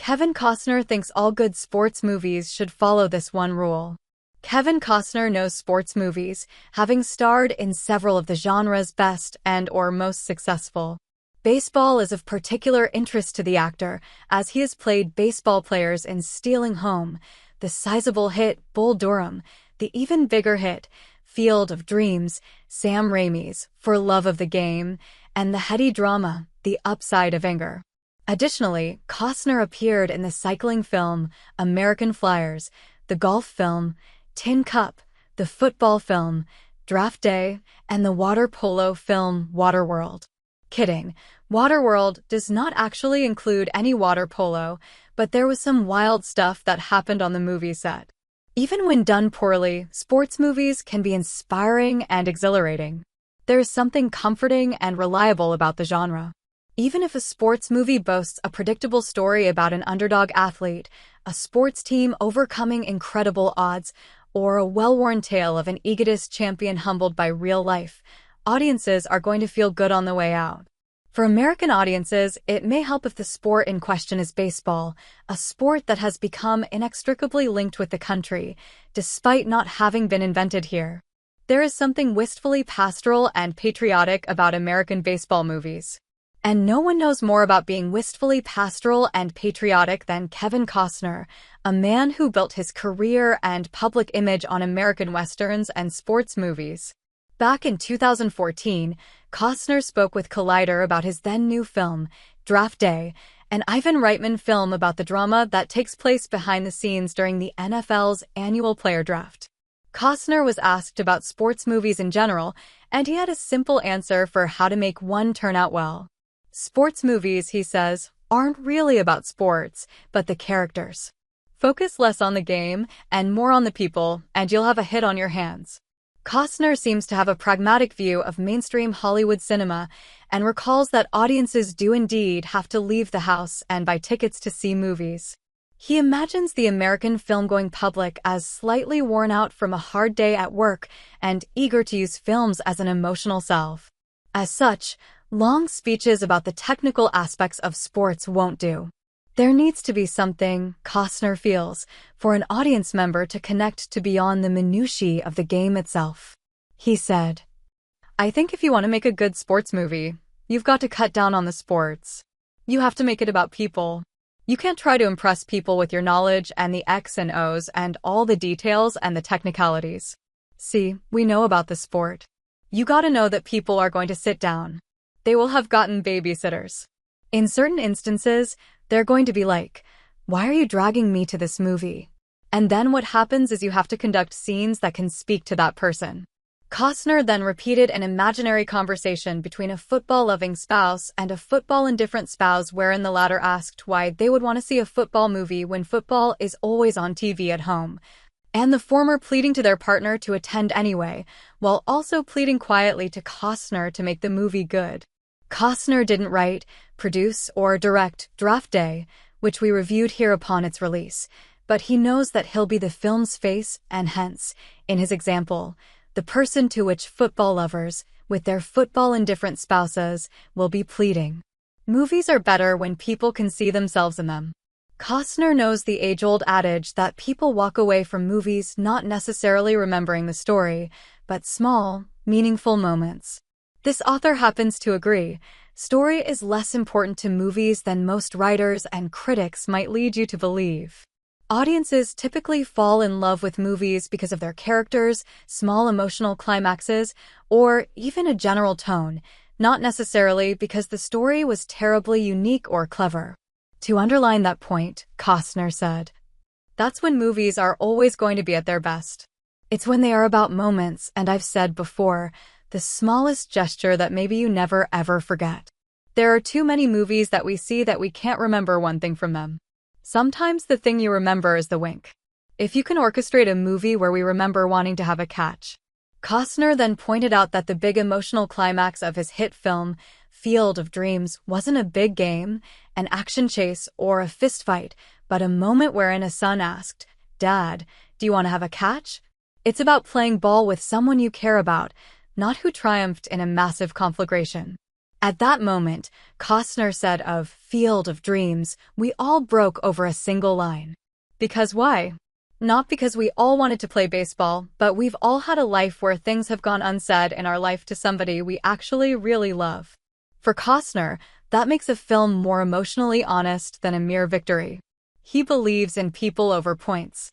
Kevin Costner thinks all good sports movies should follow this one rule. Kevin Costner knows sports movies, having starred in several of the genre's best and/or most successful. Baseball is of particular interest to the actor, as he has played baseball players in Stealing Home, the sizable hit Bull Durham, the even bigger hit Field of Dreams, Sam Raimi's For Love of the Game, and the heady drama The Upside of Anger. Additionally, Costner appeared in the cycling film American Flyers, the golf film Tin Cup, the football film Draft Day, and the water polo film Waterworld. Kidding, Waterworld does not actually include any water polo, but there was some wild stuff that happened on the movie set. Even when done poorly, sports movies can be inspiring and exhilarating. There is something comforting and reliable about the genre. Even if a sports movie boasts a predictable story about an underdog athlete, a sports team overcoming incredible odds, or a well-worn tale of an egotist champion humbled by real life, audiences are going to feel good on the way out. For American audiences, it may help if the sport in question is baseball, a sport that has become inextricably linked with the country, despite not having been invented here. There is something wistfully pastoral and patriotic about American baseball movies. And no one knows more about being wistfully pastoral and patriotic than Kevin Costner, a man who built his career and public image on American westerns and sports movies. Back in 2014, Costner spoke with Collider about his then-new film, Draft Day, an Ivan Reitman film about the drama that takes place behind the scenes during the NFL's annual player draft. Costner was asked about sports movies in general, and he had a simple answer for how to make one turn out well. Sports movies, he says, aren't really about sports, but the characters. Focus less on the game and more on the people, and you'll have a hit on your hands. Costner seems to have a pragmatic view of mainstream Hollywood cinema and recalls that audiences do indeed have to leave the house and buy tickets to see movies. He imagines the American film-going public as slightly worn out from a hard day at work and eager to use films as an emotional salve. As such, long speeches about the technical aspects of sports won't do. There needs to be something, Costner feels, for an audience member to connect to beyond the minutiae of the game itself. He said, "I think if you want to make a good sports movie, you've got to cut down on the sports. You have to make it about people. You can't try to impress people with your knowledge and the X and O's and all the details and the technicalities. See, we know about the sport. You gotta know that people are going to sit down. They will have gotten babysitters. In certain instances, they're going to be like, 'Why are you dragging me to this movie?' And then what happens is you have to conduct scenes that can speak to that person." Costner then repeated an imaginary conversation between a football-loving spouse and a football-indifferent spouse wherein the latter asked why they would want to see a football movie when football is always on TV at home, and the former pleading to their partner to attend anyway, while also pleading quietly to Costner to make the movie good. Costner didn't write, produce, or direct Draft Day, which we reviewed here upon its release, but he knows that he'll be the film's face and hence, in his example, the person to which football lovers, with their football-indifferent spouses, will be pleading. Movies are better when people can see themselves in them. Costner knows the age-old adage that people walk away from movies not necessarily remembering the story, but small, meaningful moments. This author happens to agree. Story is less important to movies than most writers and critics might lead you to believe. Audiences typically fall in love with movies because of their characters, small emotional climaxes, or even a general tone, not necessarily because the story was terribly unique or clever. To underline that point, Costner said, "That's when movies are always going to be at their best. It's when they are about moments, and I've said before, the smallest gesture that maybe you never ever forget. There are too many movies that we see that we can't remember one thing from them. Sometimes the thing you remember is the wink. If you can orchestrate a movie where we remember wanting to have a catch." Costner then pointed out that the big emotional climax of his hit film, Field of Dreams, wasn't a big game, an action chase, or a fistfight, but a moment wherein a son asked, "Dad, do you want to have a catch?" It's about playing ball with someone you care about, not who triumphed in a massive conflagration. At that moment, Costner said of Field of Dreams, we all broke over a single line. Because why? Not because we all wanted to play baseball, but we've all had a life where things have gone unsaid in our life to somebody we actually really love. For Costner, that makes a film more emotionally honest than a mere victory. He believes in people over points.